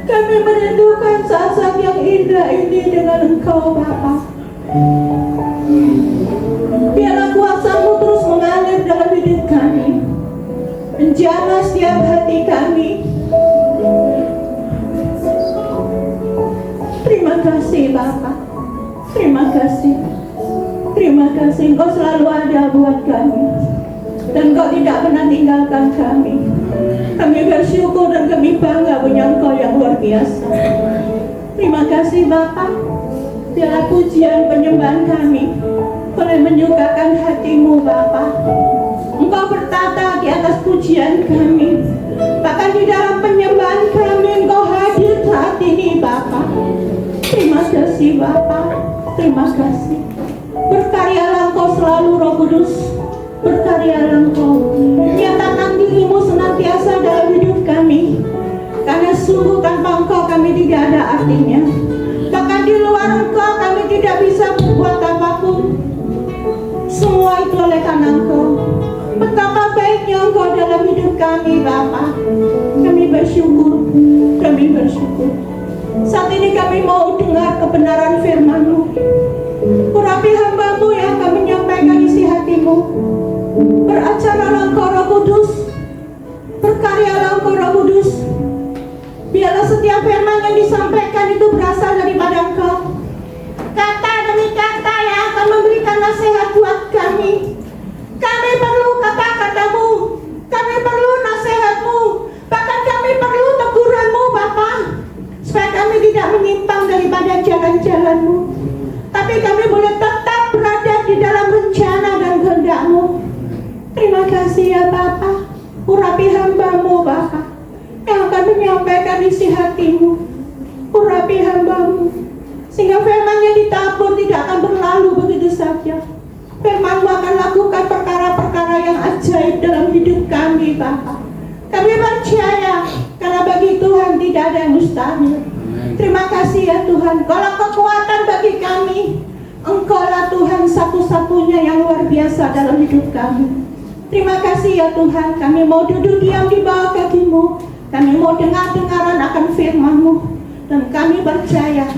Kami merindukan saat-saat yang indah ini dengan Engkau Bapa. Biarlah kuasa-Mu terus mengalir dalam hidup kami, menjamah setiap hati kami. Terima kasih Bapa. Terima kasih. Terima kasih Engkau selalu ada buat kami, dan Engkau tidak pernah tinggalkan kami. Kami bersyukur dan kami bangga punya Engkau yang luar biasa. Terima kasih Bapa. Biarlah pujian penyembahan kami boleh menyukakan hati-Mu Bapa. Engkau bertata di atas pujian kami. Bahkan di dalam penyembahan kami Engkau hadir saat ini Bapa. Terima kasih Bapa. Terima kasih. Berkaryalah Engkau selalu Roh Kudus. Berkaryalah Engkau. Nyatakan diri-Mu senantiasa dalam hidup kami. Karena sungguh tanpa Engkau kami tidak ada artinya. Bahkan di luar Engkau kami tidak bisa berbuat apapun. Semua itu oleh karena Engkau. Betapa baiknya Engkau dalam hidup kami Bapa. Kami bersyukur. Kami bersyukur. Saat ini kami mau dengar kebenaran firman-Mu. Urapi hamba-Mu yang akan menyampaikan isi hati-Mu. Beracaralah Engkau Roh Kudus. Berkaryalah Engkau Roh Kudus. Biarlah setiap firman yang disampaikan itu berasal daripada Engkau. Kata demi kata yang akan memberikan nasihat buat kami. Kami perlu kata-kata-Mu. Kami perlu nasihat-Mu. Bahkan kami perlu teguran-Mu Bapa, supaya kami tidak menyimpang daripada jalan-jalan-Mu, tapi kami boleh tetap berada di dalam rencana dan kehendak-Mu. Terima kasih ya Bapa. Urapi hamba-Mu Bapa yang akan menyampaikan isi hati-Mu. Urapi hamba-Mu sehingga firman yang ditabur tidak akan berlalu begitu saja. Firman-Mu akan lakukan perkara-perkara yang ajaib dalam hidup kami Bapa. Kami percaya karena bagi Tuhan tidak ada yang mustahil. Terima kasih ya Tuhan. Engkaulah kekuatan bagi kami. Engkaulah Tuhan satu-satunya yang luar biasa dalam hidup kami. Terima kasih ya Tuhan. Kami mau duduk diam di bawah kaki-Mu. Kami mau dengar-dengaran akan firman-Mu. Dan kami percaya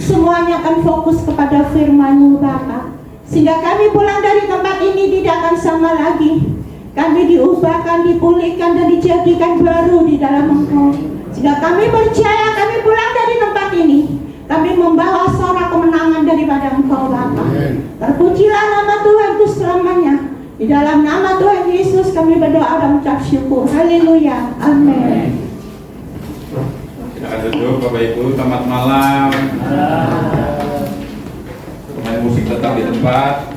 semuanya akan fokus kepada firman-Mu Bapa. Sehingga kami pulang dari tempat ini tidak akan sama lagi. Kami diubahkan, dipulihkan, dan dijadikan baru di dalam Engkau. Sehingga kami percaya kami pulang dari tempat ini, kami membawa suara kemenangan daripada Engkau Bapa. Terpujilah nama Tuhan itu selamanya. Di dalam nama Tuhan Yesus kami berdoa dan mengucap syukur. Haleluya. Amin. Silakan duduk Bapak Ibu. Selamat malam. Pemain musik tetap di tempat.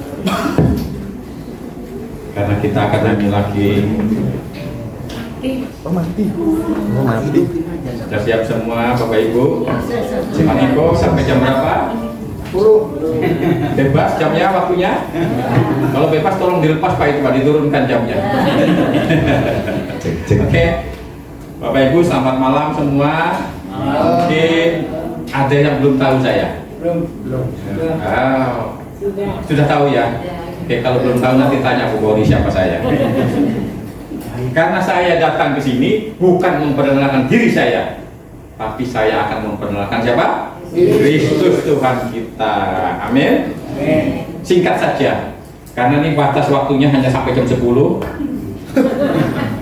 Karena kita akan nyanyi lagi. Mati. Sudah siap semua Bapak Ibu? Pak Niko sampai jam berapa? 10. Bebas jamnya, waktunya? Kalau bebas tolong dilepas Pak itu Pak, diturunkan jamnya. Oke. Bapak Ibu selamat malam semua. Mungkin ada yang belum tahu saya? Belum. Sudah tahu ya? Oke, kalau belum tahu nanti tanya Bu Bori siapa saya. Karena saya datang ke sini bukan memperkenalkan diri saya, tapi saya akan memperkenalkan siapa? Kristus Tuhan kita. Amin. Singkat saja, karena ini batas waktunya hanya sampai jam 10.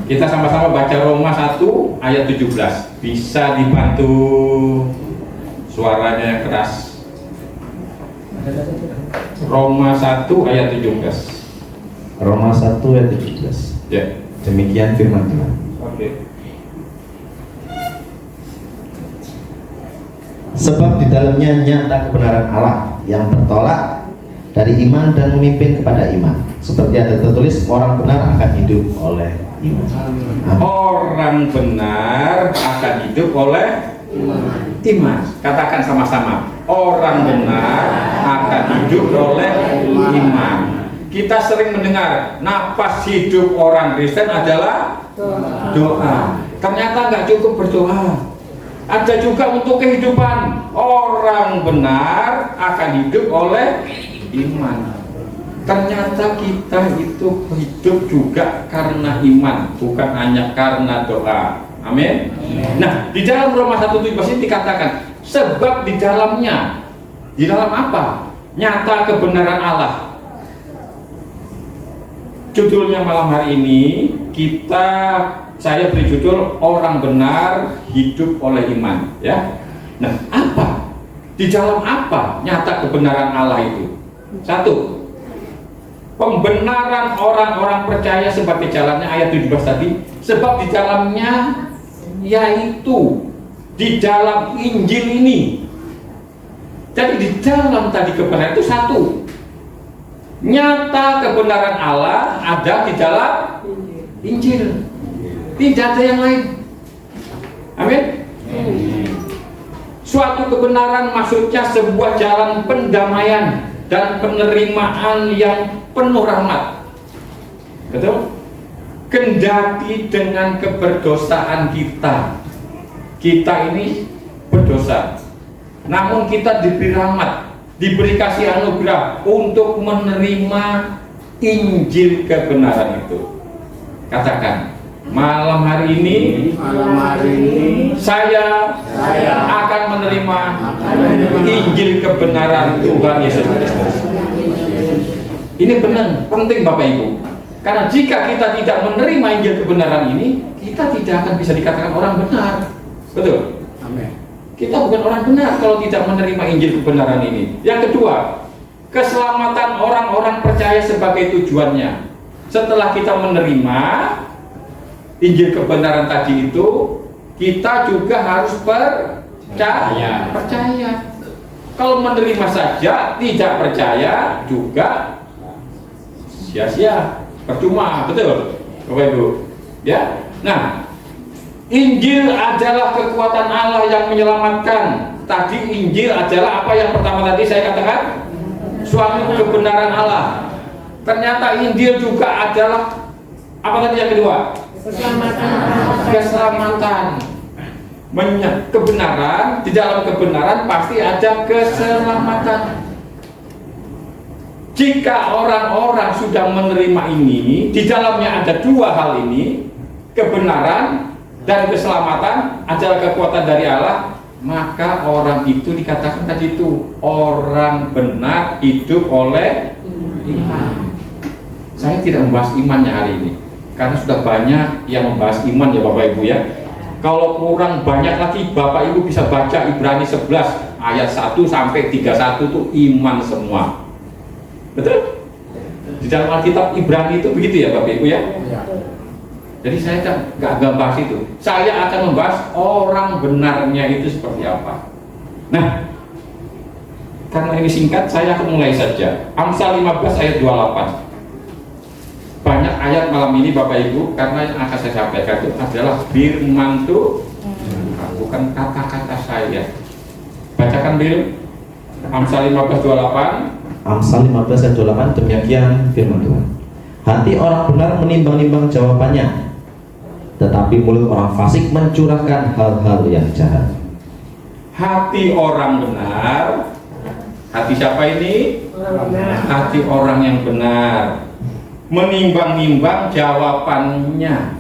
Kita sama-sama baca Roma 1 ayat 17. Bisa dibantu suaranya yang keras. Roma 1 ayat 17. Roma 1 ayat 17. Ya. Demikian firman Tuhan. Oke. Sebab di dalamnya nyata kebenaran Allah yang bertolak dari iman dan memimpin kepada iman. Seperti ada tertulis, orang benar akan hidup oleh iman. Amin. Orang benar akan hidup oleh iman. Katakan sama-sama. Orang benar akan hidup oleh iman. Kita sering mendengar napas hidup orang Kristen adalah doa. Ternyata nggak cukup berdoa. Ada juga untuk kehidupan. Orang benar akan hidup oleh iman. Ternyata kita itu hidup juga karena iman, bukan hanya karena doa. Amin. Nah, di dalam Roma 1:17 ini dikatakan, sebab di dalam apa? Nyata kebenaran Allah. Judulnya malam hari ini saya beri judul orang benar hidup oleh iman, ya. Nah, apa? Di dalam apa nyata kebenaran Allah itu? Satu, pembenaran orang-orang percaya sebagai jalannya, ayat 17 tadi. Sebab di dalamnya, yaitu di dalam Injil ini. Jadi di dalam tadi kebenaran itu satu. Nyata kebenaran Allah ada di dalam Injil. Tidak ada yang lain. Amin. Suatu kebenaran maksudnya sebuah jalan pendamaian dan penerimaan yang penuh rahmat. Betul? Kendati dengan keberdosaan kita ini berdosa, namun kita diberi rahmat, diberi kasih anugerah untuk menerima Injil kebenaran itu. Katakan, malam hari ini saya akan menerima Injil kebenaran Tuhan Yesus Kristus. Ini benar, penting Bapak Ibu. Karena jika kita tidak menerima Injil kebenaran ini, kita tidak akan bisa dikatakan orang benar. Betul? Amin. Kita bukan orang benar kalau tidak menerima Injil kebenaran ini. Yang kedua, keselamatan orang-orang percaya sebagai tujuannya. Setelah kita menerima Injil kebenaran tadi itu, kita juga harus percaya. Kalau menerima saja tidak percaya juga sia-sia, percuma, betul Bapak Ibu, ya. Nah, Injil adalah kekuatan Allah yang menyelamatkan. Tadi Injil adalah apa yang pertama tadi saya katakan? Suatu kebenaran Allah. Ternyata Injil juga adalah apa tadi yang kedua? Keselamatan. Kebenaran, di dalam kebenaran pasti ada keselamatan. Jika orang-orang sudah menerima ini, di dalamnya ada dua hal ini, kebenaran dan keselamatan adalah kekuatan dari Allah, maka orang itu dikatakan tadi itu orang benar hidup oleh iman. Saya tidak membahas imannya hari ini, karena sudah banyak yang membahas iman ya Bapak Ibu ya. Kalau kurang banyak lagi, Bapak Ibu bisa baca Ibrani 11 ayat 1 sampai 31 itu iman semua. Betul? Di dalam Alkitab Ibrani itu begitu ya Bapak Ibu ya. Jadi saya nggak bahas itu. Saya akan membahas orang benarnya itu seperti apa. Nah, karena ini singkat, saya akan mulai saja. Amsal 15 ayat 28. Banyak ayat malam ini Bapak Ibu, karena yang akan saya sampaikan itu adalah firman Tuhan, bukan kata-kata saya. Bacakan Bil, Amsal 15:28. Amsal 15 ayat 28, demikian firman Tuhan. Hati orang benar menimbang-nimbang jawabannya, tetapi mulut orang fasik mencurahkan hal-hal yang jahat. Hati orang benar, hati siapa ini? Hati orang yang benar, menimbang-nimbang jawabannya.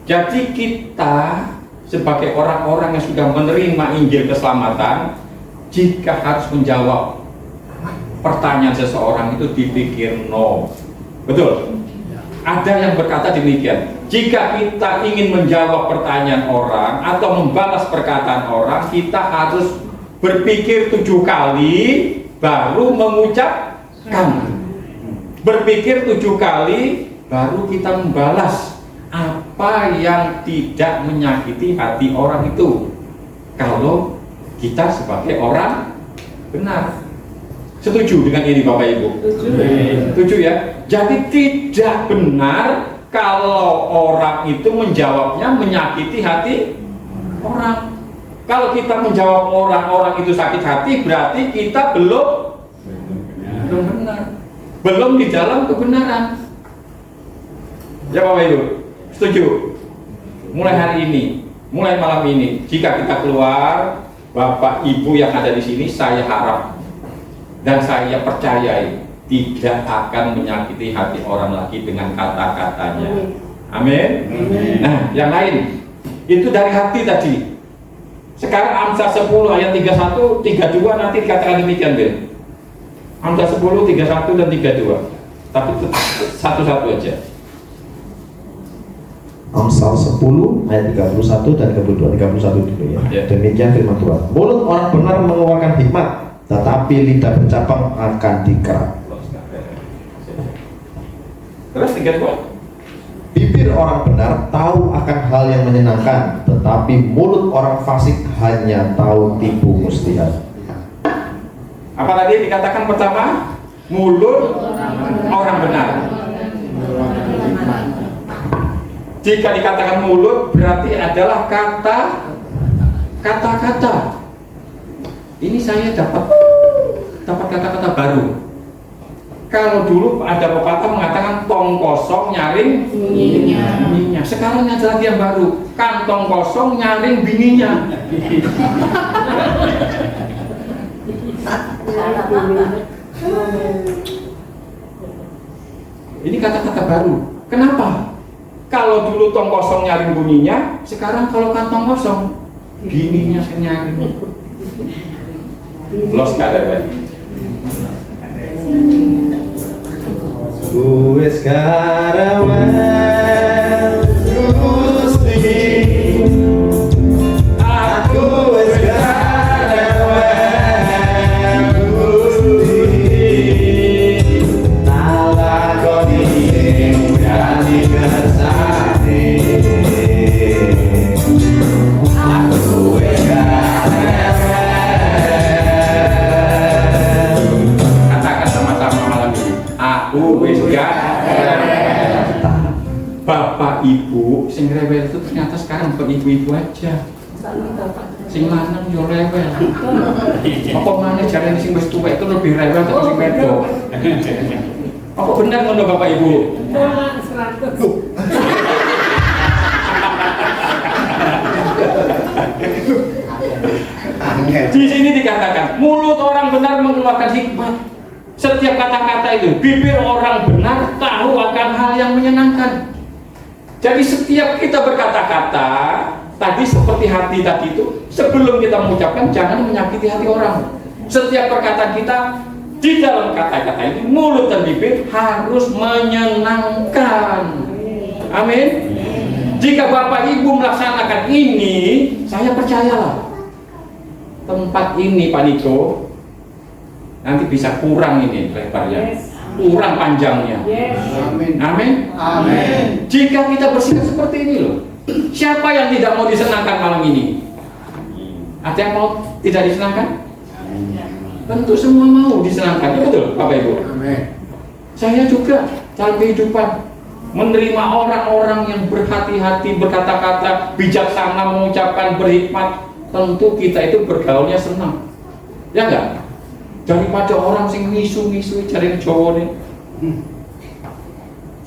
Jadi kita sebagai orang-orang yang sudah menerima Injil keselamatan, jika harus menjawab pertanyaan seseorang itu dipikir no. Betul? Ada yang berkata demikian. Jika kita ingin menjawab pertanyaan orang atau membalas perkataan orang, kita harus berpikir 7 kali baru mengucapkan. Berpikir 7 kali baru kita membalas apa yang tidak menyakiti hati orang itu. Kalau kita sebagai orang benar. Setuju dengan ini Bapak Ibu? Setuju ya? Jadi tidak benar kalau orang itu menjawabnya menyakiti hati orang. Kalau kita menjawab orang itu sakit hati, berarti kita belum benar, belum di dalam kebenaran. Ya Bapak Ibu, setuju? Mulai hari ini, mulai malam ini, jika kita keluar, Bapak Ibu yang ada di sini, saya harap dan saya percayai tidak akan menyakiti hati orang lagi dengan kata-katanya. Amin. Nah, yang lain, Itu dari hati tadi. Sekarang Amsal 10 ayat 31, 32 nanti dikatakan demikian, Ben. Amsal 10, 31 dan 32. Tapi satu-satu aja. Amsal 10 ayat 31 dan 32, 31 dulu ya. Ya. Demikian firman Tuhan. Mulut orang benar mengeluarkan hikmat, tetapi lidah bercabang akan dikerak. Terus 32. Bibir orang benar tahu akan hal yang menyenangkan, tetapi mulut orang fasik hanya tahu tipu muslihat. Apa tadi dikatakan pertama? Mulut orang benar. Jika dikatakan mulut berarti adalah kata-kata. Ini saya dapat kata-kata baru. Kalau dulu ada pepatah mengatakan tong kosong nyaring bininya. Sekarang ada lagi yang baru, kantong kosong nyaring bininya. Ini kata-kata baru. Kenapa? Kalau dulu tong kosong nyaring bunyinya, sekarang kalau kantong kosong bininya nyaring. Los kada. Wis karawan Gusti, aku wis karawan Gusti, nalakoni ing ganti kersane, aku wis karawan. Katakan sama-sama malam ini. Aku wis gak. Bapak ibu sing rewel itu ternyata sekarang bukan ibu-ibu aja. Sing lanang yo rewel. Apa maneh jarene sing wis tuwek itu lebih rewel dari sing wedok. Apa benar ngono Bapak Ibu? Di sini dikatakan mulut orang benar mengeluarkan hikmat. Setiap kata-kata itu, bibir orang benar tahu akan hal yang menyenangkan. Jadi setiap kita berkata-kata, tadi seperti hati tadi itu, sebelum kita mengucapkan jangan menyakiti hati orang. Setiap perkataan kita di dalam kata-kata ini, mulut dan bibir harus menyenangkan. Amin. Jika Bapak Ibu melaksanakan ini, saya percayalah tempat ini Pak Niko nanti bisa kurang ini lebarnya, kurang panjangnya. Amin. Amin. Amin. Jika kita bersikap seperti ini loh, siapa yang tidak mau disenangkan malam ini? Ada yang mau tidak disenangkan? Tentu semua mau disenangkan, ya betul Bapak Ibu. Amin. Saya juga dalam kehidupan menerima orang-orang yang berhati-hati, berkata-kata, bijaksana, mengucapkan, berhikmat. Tentu kita itu bergaulnya senang, ya enggak? Daripada orang sing misu-misu cari Jawa nih,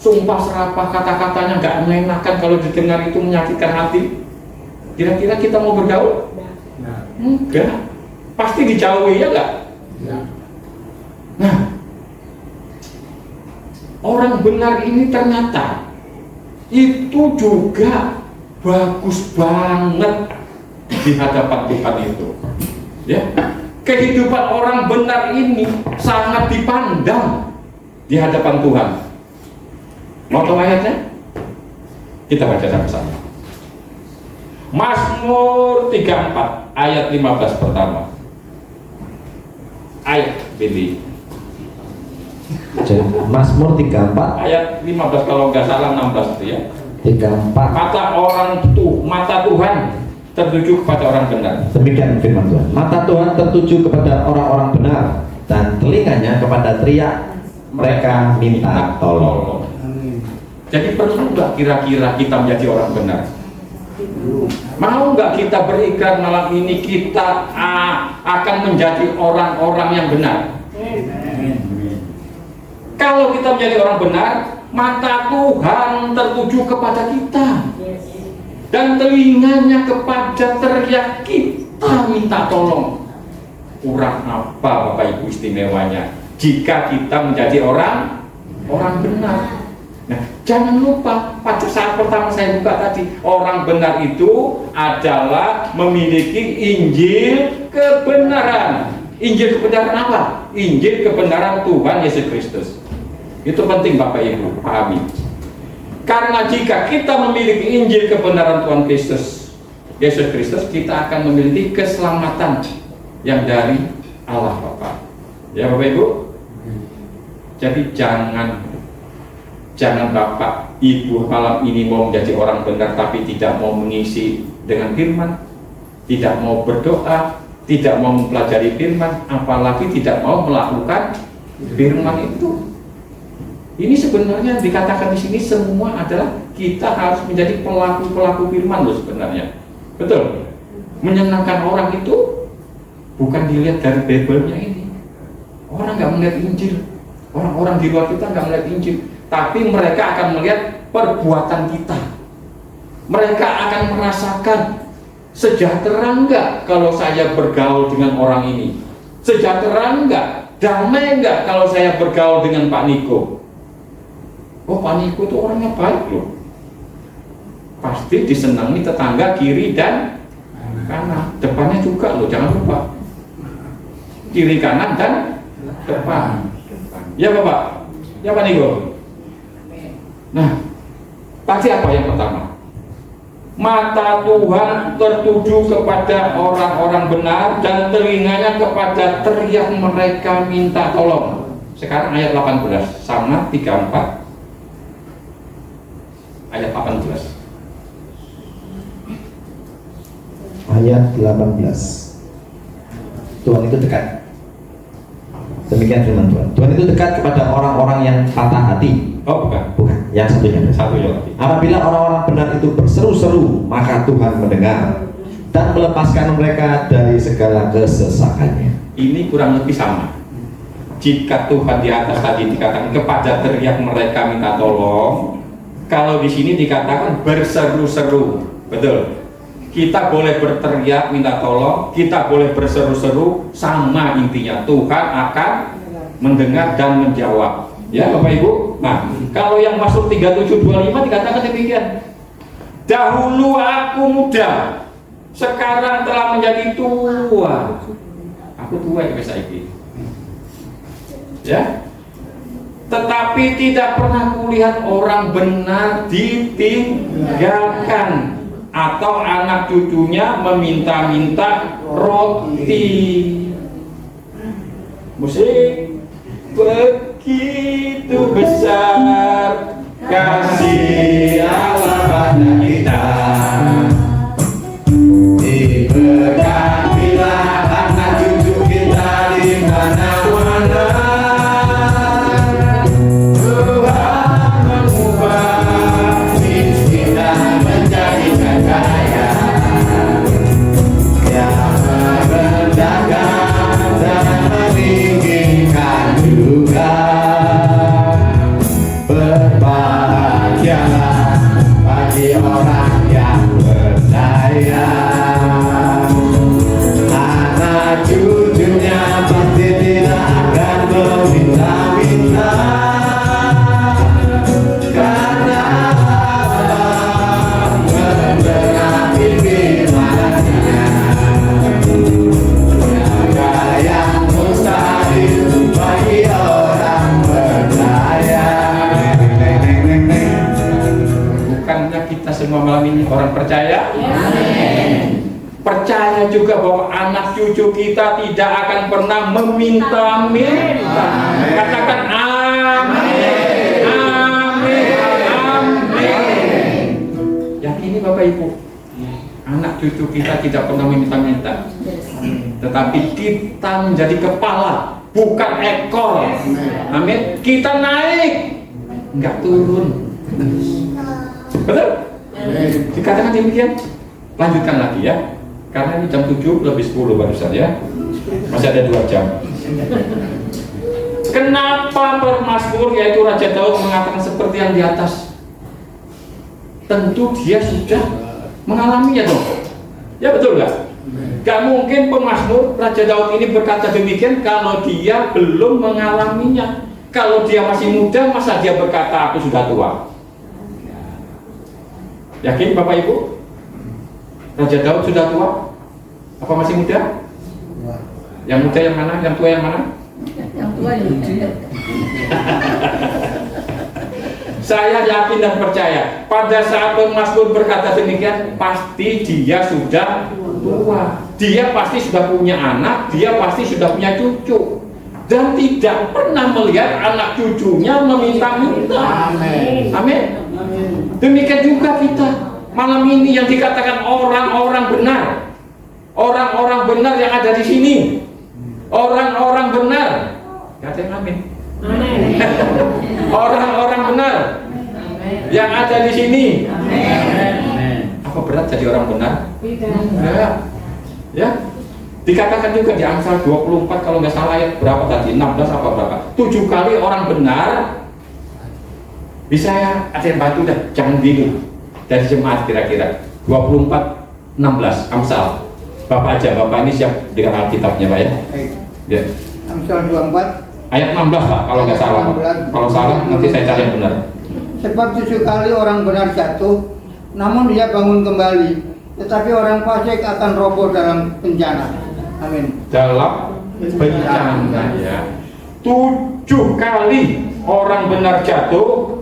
sumpah serapah kata-katanya nggak mengenakan, kalau didengar itu menyakitkan hati. Kira-kira kita mau bergaul? Enggak, pasti dijauhi, ya enggak? Nah, orang benar ini ternyata itu juga bagus banget di hadapan Tuhan itu, ya. Kehidupan orang benar ini sangat dipandang di hadapan Tuhan. Mau tahu ayatnya? Kita baca sama-sama. Mazmur 34 ayat 15 pertama. Ayat pilih. Mazmur 34 ayat 15 kalau nggak salah 16 itu ya. 34. Mata Tuhan tertuju kepada orang benar. Demikian firman Tuhan. Mata Tuhan tertuju kepada orang-orang benar, dan telinganya kepada teriak mereka minta tolong. Jadi perlu nggak kira-kira kita menjadi orang benar? Mau nggak kita berikrar malam ini kita akan menjadi orang-orang yang benar? Kalau kita menjadi orang benar, mata Tuhan tertuju kepada kita, dan telinganya kepada teriak kita minta tolong. Kurang apa Bapak Ibu istimewanya jika kita menjadi orang benar? Nah, jangan lupa pada saat pertama saya buka tadi, orang benar itu adalah memiliki Injil kebenaran. Injil kebenaran apa? Injil kebenaran Tuhan Yesus Kristus. Itu penting Bapak Ibu pahami. Karena jika kita memiliki Injil kebenaran Tuhan Yesus Kristus, kita akan memiliki keselamatan yang dari Allah Bapa. Ya Bapak Ibu. Jadi jangan Bapak Ibu malam ini mau menjadi orang benar tapi tidak mau mengisi dengan firman, tidak mau berdoa, tidak mau mempelajari firman, apalagi tidak mau melakukan firman itu. Ini sebenarnya dikatakan di sini semua adalah kita harus menjadi pelaku firman loh sebenarnya. Betul. Menyenangkan orang itu bukan dilihat dari Bible-nya ini. Orang nggak melihat Injil. Orang-orang di luar kita nggak melihat Injil, tapi mereka akan melihat perbuatan kita. Mereka akan merasakan sejahtera enggak kalau saya bergaul dengan orang ini? Sejahtera enggak? Damai enggak kalau saya bergaul dengan Pak Niko? Oh, Pak Niko itu orangnya baik loh. Pasti disenangi tetangga kiri dan kanan. Depannya juga loh, jangan lupa. Kiri kanan dan depan. Ya Bapak, ya Pak Niko. Nah, pasti apa yang pertama? Mata Tuhan tertuju kepada orang-orang benar dan telinganya kepada teriak mereka minta tolong. Sekarang ayat 18, sama 34. Ayat 18. Ayat 18. Tuhan itu dekat. Demikian firman Tuhan. Tuhan itu dekat kepada orang-orang yang patah hati. Oh bukan. Bukan, yang satunya. Lagi. Apabila orang-orang benar itu berseru-seru, maka Tuhan mendengar dan melepaskan mereka dari segala kesesakannya. Ini kurang lebih sama. Jika Tuhan di atas tadi dikatakan kepada teriak mereka minta tolong, kalau di sini dikatakan berseru-seru. Betul. Kita boleh berteriak minta tolong, kita boleh berseru-seru, sama intinya Tuhan akan mendengar dan menjawab. Ya Bapak Ibu. Nah, kalau yang masuk 37:25 dikatakan demikian. Dahulu aku muda, sekarang telah menjadi tua. Aku tua ya bisa ini. Ya. Tetapi tidak pernah kulihat orang benar ditinggalkan atau anak cucunya meminta-minta roti. Musik. Begitu besar kasih Allah pada kita, diberkatilah anak cucu kita di mana-mana. Tuhan mengubah miskin dan menjadikan kaya, yang merendahkan dan meninggikan juga. Berbahagialah bagi orang yang percaya, anak cucunya pasti tidak akan meminta-minta, karena Allah memberkati firman-Nya. Tiada yang mustahil bagi orang percaya. Bukannya kita semua malam ini orang percaya? Amin. Percaya juga bahwa anak cucu kita tidak akan pernah meminta-minta. Katakan amin. Amin. Amin. Yakini Bapak Ibu, anak cucu kita tidak pernah meminta-minta, tetapi kita menjadi kepala, bukan ekor. Amin. Kita naik, enggak turun. Betul? Dikatakan demikian. Lanjutkan lagi ya, karena ini jam 7 lebih 10 barusan ya, masih ada 2 jam. Kenapa Permazmur yaitu Raja Daud mengatakan seperti yang di atas? Tentu dia sudah mengalaminya dong. Ya betul nggak? Gak mungkin Pemazmur Raja Daud ini berkata demikian kalau dia belum mengalaminya. Kalau dia masih muda, masa dia berkata aku sudah tua? Yakin Bapak Ibu? Raja Daud sudah tua? Apa masih muda? Yang muda yang mana? Yang tua yang mana? Yang tua yang lucu. Saya yakin dan percaya pada saat pemazmur berkata demikian, pasti dia sudah tua. Dia pasti sudah punya anak, dia pasti sudah punya cucu, dan tidak pernah melihat anak cucunya meminta-minta. Amin. Demikian juga kita malam ini yang dikatakan orang-orang benar, orang-orang benar yang ada di sini, orang-orang benar. Katakan amin. Orang-orang benar yang ada di sini. Apa berat jadi orang benar? Ya. Dikatakan juga di Amsal 24 kalau nggak salah ayat berapa tadi? 16 apa berapa? 7 kali orang benar. Bisa ya, ada yang bantu dah, jangan bingung. Dari jemaat kira-kira 24 16 Amsal. Bapak aja, Bapak ini siap dengan Alkitabnya Pak ya? Ya. Amsal 24 Ayat 16 Pak, kalau nggak salah. Kalau salah nanti saya cari yang benar. Sebab 7 kali orang benar jatuh, namun dia bangun kembali. Tetapi orang fasik akan roboh dalam bencana. Amin. Dalam bencana ya. 7 kali orang benar jatuh,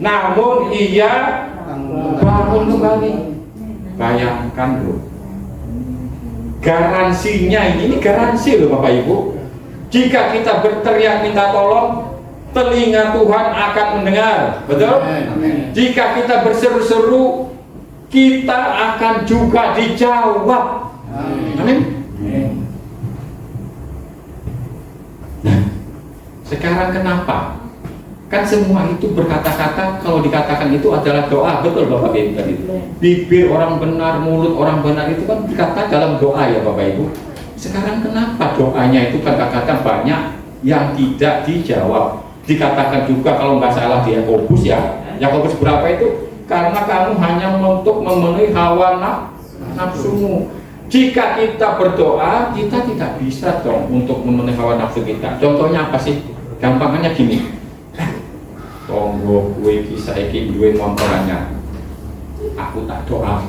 namun ia bangun kembali. Bayangkan loh. Garansinya ini garansi loh Bapak Ibu. Jika kita berteriak minta tolong, telinga Tuhan akan mendengar, betul? Amin. Jika kita berseru-seru, kita akan juga dijawab. Amin. Nah, sekarang kenapa? Kan semua itu berkata-kata, kalau dikatakan itu adalah doa, betul Bapak Ibu tadi. Bibir orang benar, mulut orang benar itu kan dikatakan dalam doa ya Bapak Ibu. Sekarang kenapa doanya itu kata-kata banyak yang tidak dijawab? Dikatakan juga kalau nggak salah di Yakobus ya, Yakobus berapa itu? Karena kamu hanya untuk memenuhi hawa nafsumu. Jika kita berdoa, kita tidak bisa dong untuk memenuhi hawa nafsu kita. Contohnya apa sih? Gampangannya gini. Tonggo kue kisah iki duwe motor anyar. Aku tak doa.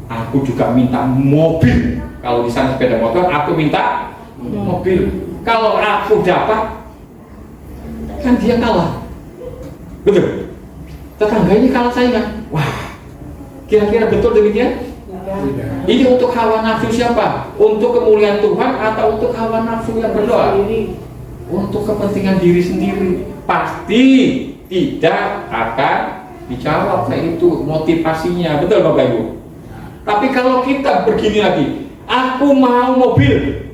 Aku juga minta mobil. Kalau di sana sepeda motor, aku minta mobil. Kalau aku dapat, kan dia kalah. Betul. Tetangga ini kalah saingan. Wah, kira-kira betul demikian? Ini untuk hawa nafsu siapa? Untuk kemuliaan Tuhan atau untuk hawa nafsu yang berdoa? Untuk kepentingan diri sendiri. Pasti tidak akan dijawab. Nah itu motivasinya, betul Bapak Ibu. Tapi kalau kita begini lagi, aku mau mobil.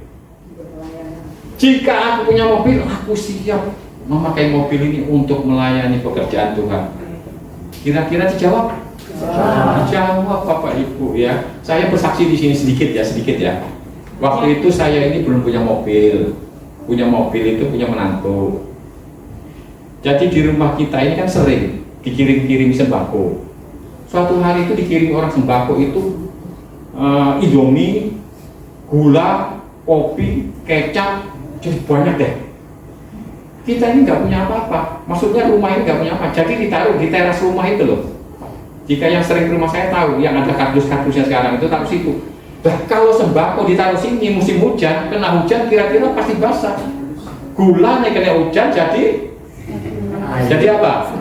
Jika aku punya mobil, aku siap memakai mobil ini untuk melayani pekerjaan Tuhan. Kira-kira dijawab? Dijawab Bapak Ibu ya. Saya bersaksi di sini sedikit ya. Waktu itu saya ini belum punya mobil. Punya mobil itu punya menantu. Jadi di rumah kita ini kan sering dikirim-kirim sembako. Suatu hari itu dikirim orang sembako itu Indomie, gula, kopi, kecap, jadi banyak deh. Kita ini nggak punya apa-apa. Maksudnya rumah ini nggak punya apa. Jadi ditaruh di teras rumah itu loh. Jika yang sering ke rumah saya tahu, yang ada kardus-kardusnya sekarang itu taruh situ. Nah, kalau sembako ditaruh sini musim hujan, kena hujan kira-kira pasti basah. Gula nih kena hujan jadi apa?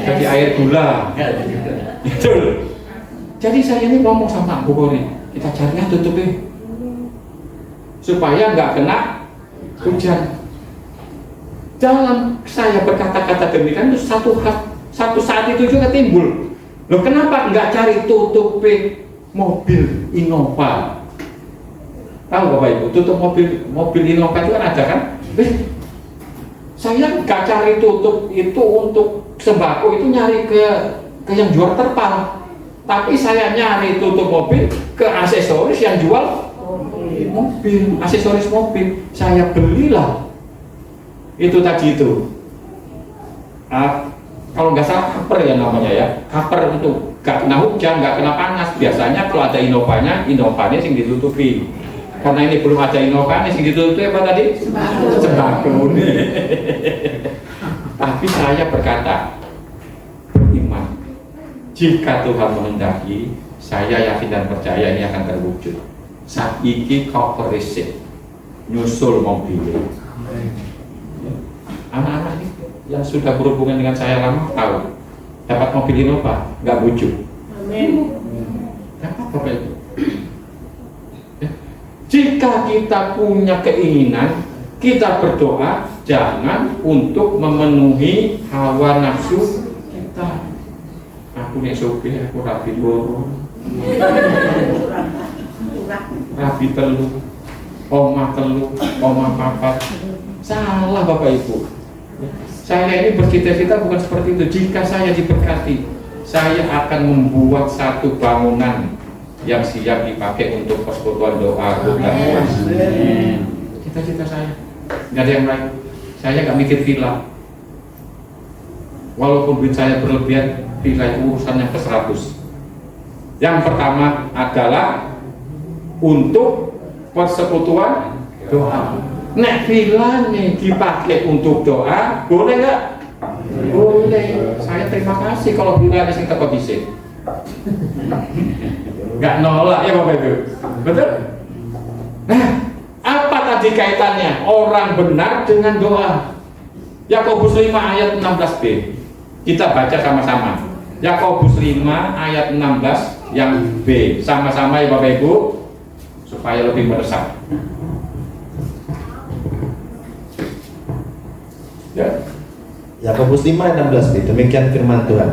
Jadi air gula. Itu. Jadi saya ini ngomong sama Bu Kori, kita carinya tutupin supaya nggak kena hujan. Dalam saya berkata-kata demikian itu satu saat itu juga timbul. Loh kenapa nggak cari tutupin mobil Innova? Tahu Bapak Ibu, tutup mobil Innova itu kan ada kan? Saya nggak cari tutup itu untuk sembako, itu nyari ke yang jual terpal. Tapi saya nyari tutup mobil ke aksesoris yang jual mobil, aksesoris mobil. Saya belilah itu tadi itu. Kalau nggak salah cover ya namanya ya, cover itu nggak kena hujan, nggak kena panas. Biasanya kalau ada Innovanya yang ditutupi. Karena ini belum ada inovasi gitu itu apa tadi? Sembako. Tapi saya berkata, beriman. Jika Tuhan menghendaki, saya yakin dan percaya ini akan terwujud. Saat ini kau berisik, nyusul mobil. Anak-anak yang sudah berhubungan dengan saya lama tahu, dapat mobil Innova, nggak bujuk. Dapat apa itu? Jika kita punya keinginan, kita berdoa jangan untuk memenuhi hawa nafsu kita. Aku nih sopir, aku rapi loro, rapi telu, oma telu, oma papat. Salah Bapak Ibu. Saya ini bercita-cita bukan seperti itu. Jika saya diberkati, saya akan membuat satu bangunan yang siap dipakai untuk persekutuan doa dan puasa. Cita-cita saya, nggak ada yang lain. Saya nggak mikir villa. Walaupun duit saya berlebihan, villa itu urusan yang ke-100. Yang pertama adalah untuk persekutuan doa. Nek villa nih dipakai untuk doa, boleh nggak? Boleh. Saya terima kasih kalau villa ini kita bisa. Nggak nolak ya Bapak Ibu, betul? Nah, apa tadi kaitannya orang benar dengan doa? Yakobus 5 ayat 16b. Kita baca sama-sama. Yakobus 5 ayat 16 yang B. Sama-sama ya Bapak Ibu, supaya lebih meresap. Ya. Yakobus 5 ayat 16b. Demikian firman Tuhan.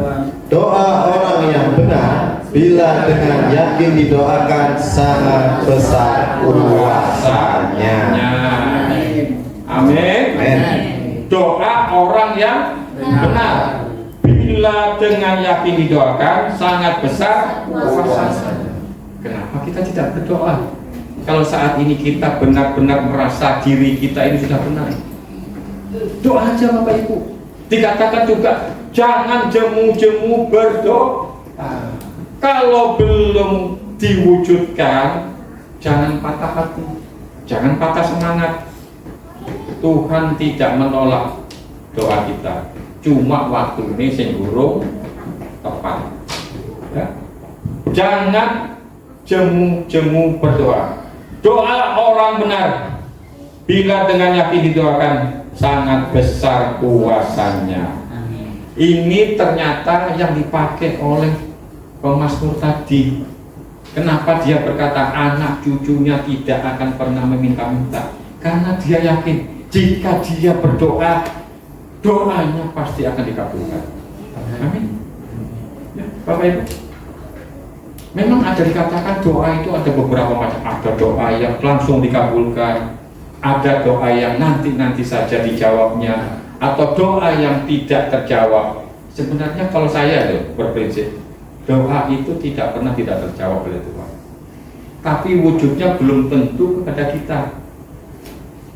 Doa orang yang benar bila dengan yakin didoakan sangat besar kuasanya. Amin. Amin. Doa orang yang benar bila dengan yakin didoakan sangat besar kuasanya. Kenapa kita tidak berdoa? Kalau saat ini kita benar-benar merasa diri kita ini sudah benar, doa aja Bapak Ibu. Dikatakan juga jangan jemu-jemu berdoa. Kalau belum diwujudkan, jangan patah hati, jangan patah semangat. Tuhan tidak menolak doa kita, cuma waktu ini sing urung tepat. Ya. Jangan jemu-jemu berdoa. Doa orang benar bila dengan yakin didoakan sangat besar kuasanya. Ini ternyata yang dipakai oleh pemazmur tadi. Kenapa dia berkata anak cucunya tidak akan pernah meminta-minta? Karena dia yakin jika dia berdoa, doanya pasti akan dikabulkan. Amin. Ya, Bapak Ibu. Memang ada dikatakan doa itu ada beberapa macam. Ada doa yang langsung dikabulkan, ada doa yang nanti saja dijawabnya, atau doa yang tidak terjawab. Sebenarnya kalau saya berprinsip, doa itu tidak pernah tidak terjawab oleh Tuhan. Tapi wujudnya belum tentu kepada kita.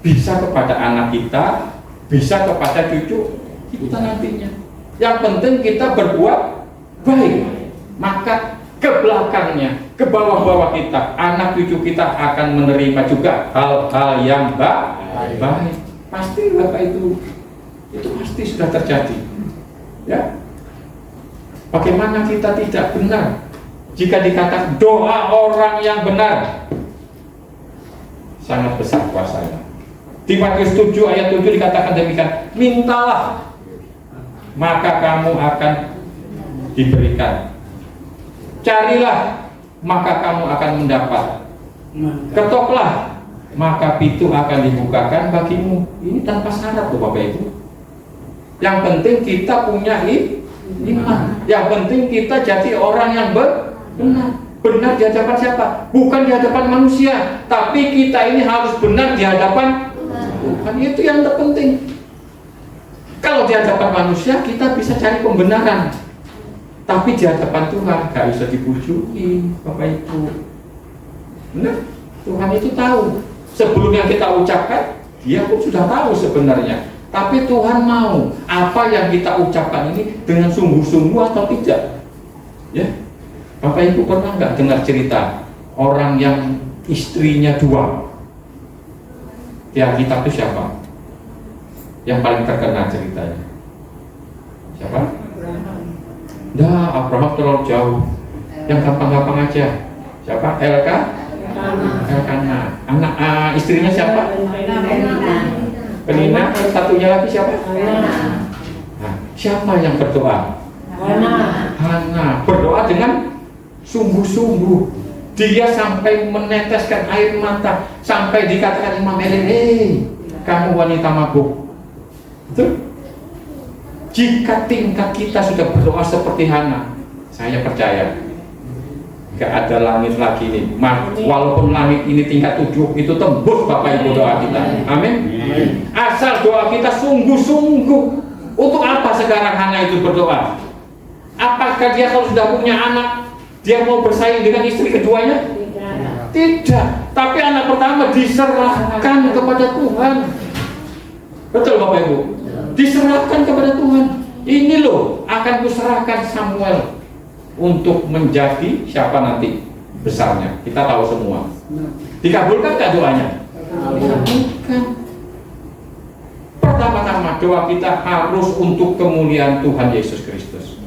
Bisa kepada anak kita, bisa kepada cucu kita nantinya. Yang penting kita berbuat baik, maka ke belakangnya, ke bawah-bawah kita, anak cucu kita akan menerima juga hal-hal yang baik. Pasti Bapak itu pasti sudah terjadi. Ya. Bagaimana kita tidak benar jika dikatakan doa orang yang benar sangat besar kuasanya. Di Matius 7 ayat 7 dikatakan demikian, mintalah maka kamu akan diberikan, carilah maka kamu akan mendapat, ketoklah maka pintu akan dibukakan bagimu. Ini tanpa syarat loh Bapak Ibu. Yang penting kita punya iman. Yang penting kita jadi orang yang benar. Benar di hadapan siapa? Bukan di hadapan manusia, tapi kita ini harus benar di hadapan Tuhan. Itu yang terpenting. Kalau di hadapan manusia kita bisa cari pembenaran, tapi di hadapan Tuhan gak bisa dibujuki Bapak Ibu. Benar? Tuhan itu tahu. Sebelum yang kita ucapkan, dia pun sudah tahu sebenarnya. Tapi Tuhan mau apa yang kita ucapkan ini dengan sungguh-sungguh atau tidak. Ya, Bapak Ibu pernah nggak dengar cerita orang yang istrinya 2. Di Alkitab itu siapa? Yang paling terkenal ceritanya? Siapa? Nah, Abraham terlalu jauh. Yang gampang-gampang aja. Siapa? Elkana. Anak istrinya siapa? Penina. Satunya lagi siapa? Nah, siapa yang berdoa? Hana. Berdoa dengan sungguh-sungguh. Dia sampai meneteskan air mata, sampai dikatakan Imam Eli, "Hei, kamu wanita mabuk." Betul? Jika tingkat kita sudah berdoa seperti Hana, saya percaya gak ada langit lagi ini. Walaupun langit ini tingkat 7, itu tembus Bapak Ibu doa kita. Amin. Asal doa kita sungguh-sungguh. Untuk apa sekarang Hana itu berdoa? Apakah dia kalau sudah punya anak, dia mau bersaing dengan istri keduanya? Tidak. Tapi anak pertama diserahkan kepada Tuhan. Betul Bapak Ibu? Diserahkan kepada Tuhan. Ini loh, akan kuserahkan Samuel untuk menjadi siapa nanti besarnya. Kita tahu semua. Dikabulkan gak doanya? Dikabulkan. Pertama-tama doa kita harus untuk kemuliaan Tuhan Yesus Kristus.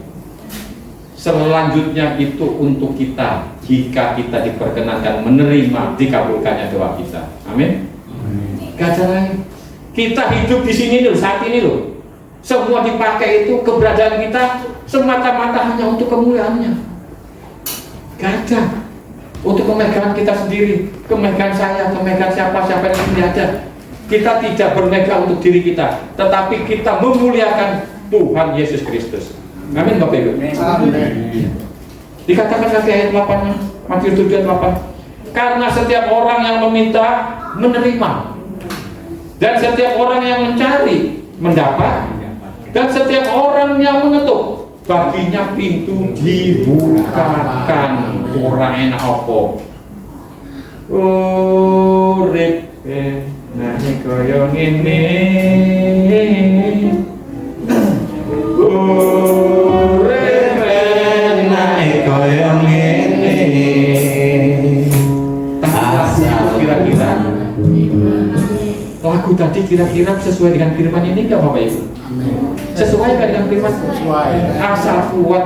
Selanjutnya itu untuk kita, jika kita diperkenankan menerima dikabulkannya doa kita. Amin. Gak ada lain. Kita hidup di sini loh, saat ini loh. Semua dipakai itu, keberadaan kita semata-mata hanya untuk kemuliaannya. Gak ada untuk kemegahan kita sendiri, kemegahan saya, kemegahan siapa-siapa yang tidak ada. Kita tidak bermegah untuk diri kita, tetapi kita memuliakan Tuhan Yesus Kristus. Amin Bapak Ibu. Dikatakan lagi ayat 8, Matius 7 ayat 8. Karena setiap orang yang meminta menerima, dan setiap orang yang mencari mendapat, dan setiap orang yang mengetuk baginya pintu dibukakan. Orang enak apa? Urip nah koyo ngene. Kira-kira lagu tadi kira-kira sesuai dengan firman ini enggak Bapak Ibu? Sesuai kan dengan firman? Sesuai. Asal kuat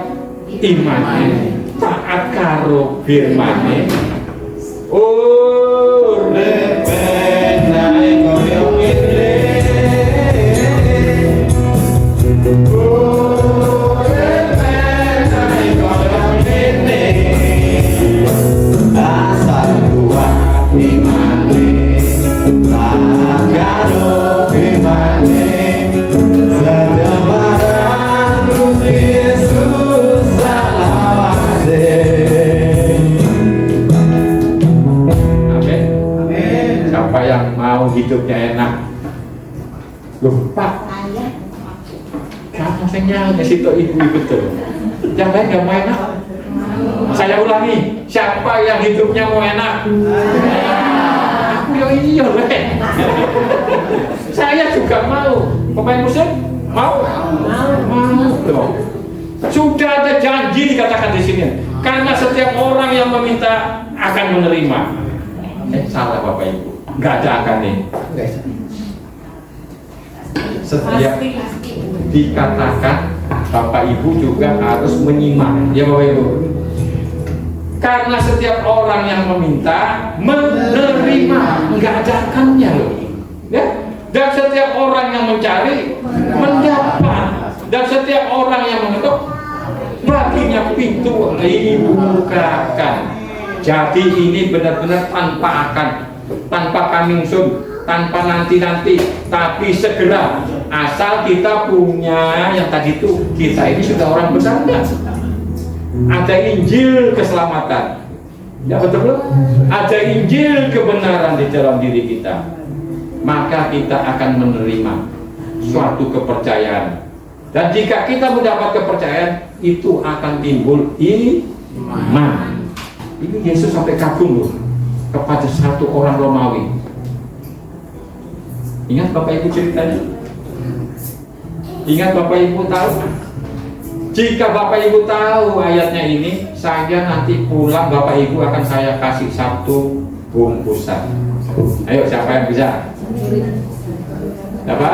imane, taat karo firmane. Urip enak koyo ngene. Hidupnya enak. Loh Pak, kamu senyawa ke situ ibu-ibu tuh. Yang lain gak mau enak. Saya ulangi, siapa yang hidupnya mau enak? Aku ya iya leh. Saya juga mau. Pemain musik mau? Mau. Sudah ada janji dikatakan di sini. Karena setiap orang yang meminta akan menerima. Salah Bapak Ibu. Nggak ada akan nih. Setiap dikatakan Bapak Ibu juga harus menyimak, ya Bapak Ibu. Karena setiap orang yang meminta menerima, nggak ada akannya loh. Ya? Dan setiap orang yang mencari mendapat, dan setiap orang yang mengetuk baginya pintu dibukakan. Jadi ini benar-benar tanpa akan, tanpa coming soon, tanpa nanti-nanti, tapi segera. Asal kita punya yang tadi itu, kita ini sudah orang besar enggak? Ada Injil keselamatan, ya betul? Ada Injil kebenaran di dalam diri kita, maka kita akan menerima suatu kepercayaan. Dan jika kita mendapat kepercayaan, itu akan timbul iman. Ini Yesus sampai kagum loh kepada satu orang Romawi. Ingat Bapak Ibu ceritanya? Ingat Bapak Ibu tahu? Jika Bapak Ibu tahu ayatnya ini, saya nanti pulang Bapak Ibu akan saya kasih satu bungkusan. Ayo, siapa yang bisa? Siapa?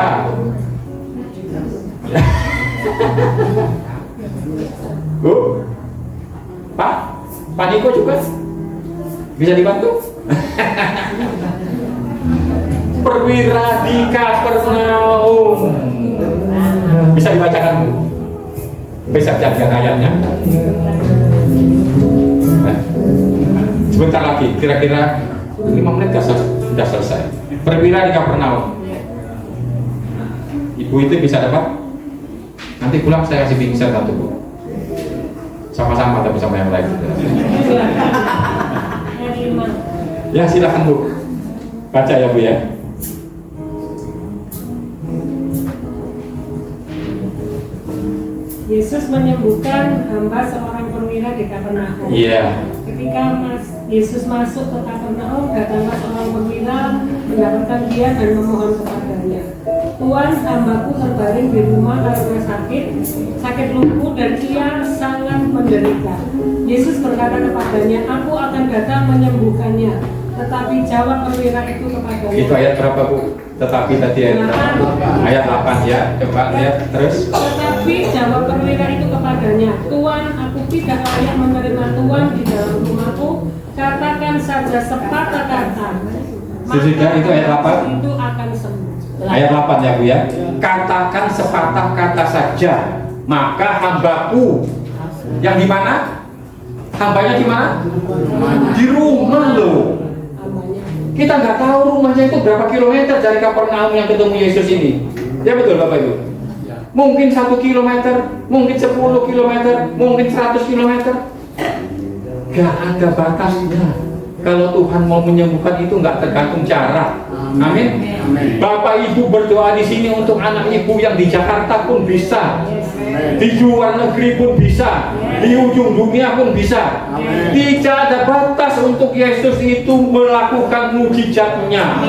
Bu? Pak Niko juga? Bisa dibantu? Perwira di Kapernaum. Bisa dibacakan, Bu? Bisa jaga ayatnya. Sebentar lagi, kira-kira 5 menit sudah selesai. Perwira di Kapernaum. Ibu itu bisa dapat? Nanti pulang saya kasih bingkisan satu, Bu. Sama-sama tapi sama yang lain juga. Ya silakan, Bu. Baca ya, Bu ya. Yesus menyembuhkan hamba seorang perwira di Kapernaum. Iya. Ketika Yesus masuk ke Kapernaum, datanglah seorang perwira mendapatkan dia dan memohon kepadanya, Tuan, hambaku terbaring di rumah karena sakit lumpuh dan ia sangat menderita. Yesus berkata kepadanya, aku akan datang menyembuhkannya. Tetapi jawab perwira itu kepadanya. Itu ayat berapa, Bu? Tetapi tadi ayat 8 ya. Coba lihat terus. Tetapi jawab perwira itu kepadanya, Tuan, aku tidak layak menerima Tuan di dalam rumahku. Katakan saja sepatah kata, Sudah itu ayat 8. Itu akan sembuh. Ayat 8 ya, Bu ya. Katakan sepatah kata saja, maka hambaku yang di mana? Hambanya di mana? Di rumah loh. Kita nggak tahu rumahnya itu berapa kilometer dari Kapernaum yang ketemu Yesus ini. Ya betul Bapak Ibu. Mungkin 1 kilometer, mungkin 10 kilometer, mungkin 100 kilometer. Gak ada batasnya. Kalau Tuhan mau menyembuhkan itu nggak tergantung cara. Amin. Bapak Ibu berdoa di sini untuk anak ibu yang di Jakarta pun bisa, di luar negeri pun bisa, di ujung dunia pun bisa. Tidak ada batas untuk Yesus itu melakukan mujizatnya.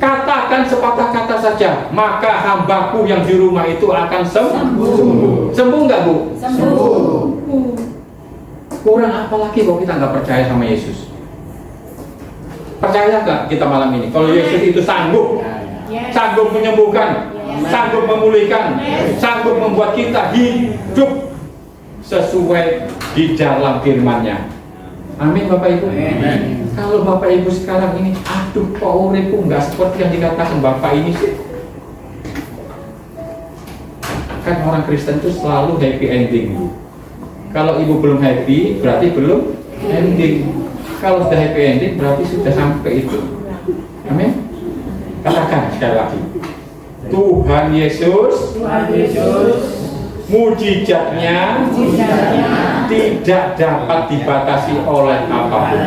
Katakan sepatah kata saja, maka hambaku yang di rumah itu akan sembuh. Sembuh nggak, Bu? Sembuh. Kurang apa lagi kalau kita nggak percaya sama Yesus? Percaya nggak kita malam ini kalau Yesus itu sanggup menyembuhkan, sanggup memulihkan, sanggup membuat kita hidup sesuai di dalam firman-Nya. Amin Bapak Ibu. Kalau Bapak Ibu sekarang ini, aduh kok uripku nggak seperti yang dikatakan Bapak ini sih. Kan orang Kristen itu selalu happy ending. Kalau Ibu belum happy, berarti belum ending. Kalau sudah happy ending, berarti sudah sampai itu. Amin. Katakan sekali lagi, Tuhan Yesus, mujizatnya tidak dapat dibatasi oleh apapun.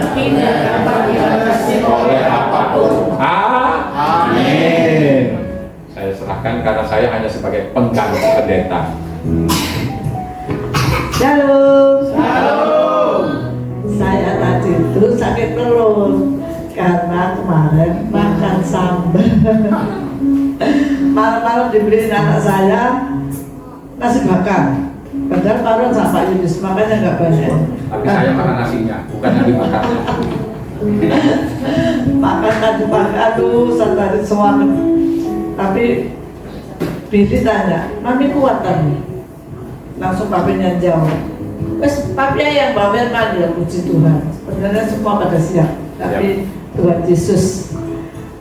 Amin. Saya serahkan karena saya hanya sebagai pengganti pendeta. Shalom. Saya tadi itu sakit perut karena kemarin makan sambal. Malam-malam dibeliin anak saya nasi bakar. Padahal baru sama Pak Yunus, makanya nggak banyak. Tapi saya makan nasinya, bukan yang dimakan. Makan tadi pagi, aduh, saya semua. Tapi Billy tanya, Mami kuat tadi? Langsung papinya jawab, wes papi yang bawa ya, puji Tuhan. Sebenarnya semua pada siap, tapi Tuhan Yesus.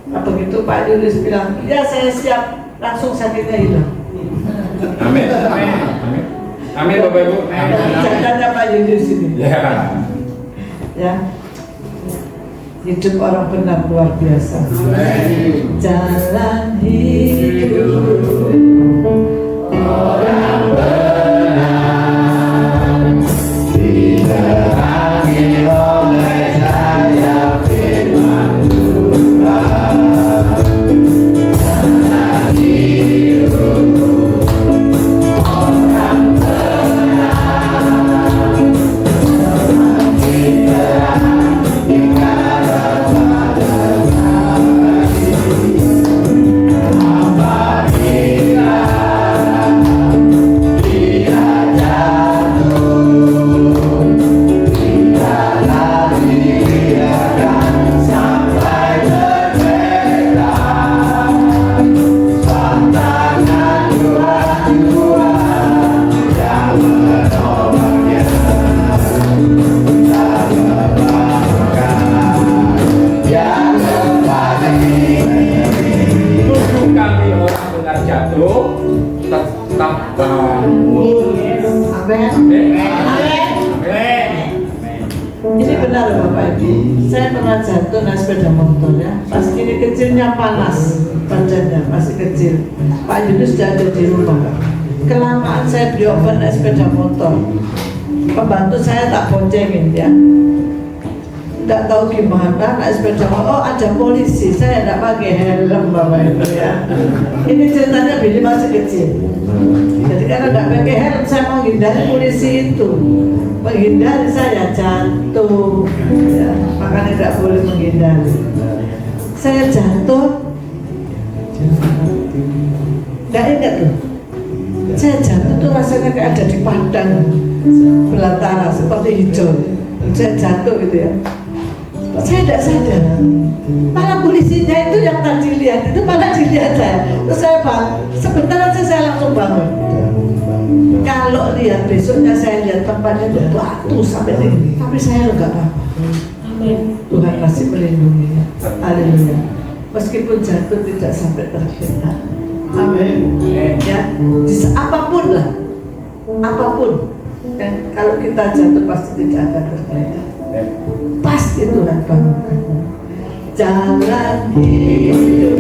Nah, begitu Pak Yunus bilang, ya saya siap, langsung sakitnya hilang. Amin. Amin. Amin Bapak Ibu. Jangan Pak Yunus ini. Ya. Hidup orang benar luar biasa. Jalan hidup orang benar diterangi oleh cahaya firman Tuhan. Jalan hidup orang benar semakin terang. Saya pernah jatuh naik sepeda motor ya. Pas kini kecilnya panas badannya, masih kecil. Pak Yunus sudah ada di rumah. Kelamaan saya beli obat naik sepeda motor. Pembantu saya tak boncengin ya. Tidak tahu gimana naik sepeda motor. Oh ada polisi, saya tidak pakai helm bapak itu ya. Ini ceritanya Billy masih kecil. Jadi karena tidak pakai helm saya menghindari polisi itu. Menghindari saya jatuh ya, makanya tidak boleh menghindari. Saya jatuh, tidak ingat tuh. Saya jatuh tuh rasanya kayak ada di padang belantara seperti hijau. Saya jatuh gitu ya. Saya tidak sadar. Malah polisinya itu yang tadi lihat itu malah dilihat saya. Terus saya bangun. Sebentar aja saya langsung bangun. Kalau lihat besoknya saya lihat tempatnya itu batu sampai ini, tapi saya enggak apa-apa. Amin. Tuhan masih melindungi. Haleluya. Meskipun jatuh tidak sampai terkena. Amin. Ya, apapun lah, apapun. Dan kalau kita jatuh pasti tidak akan terkena. Pasti Tuhan bangunkan. Jalan hidup.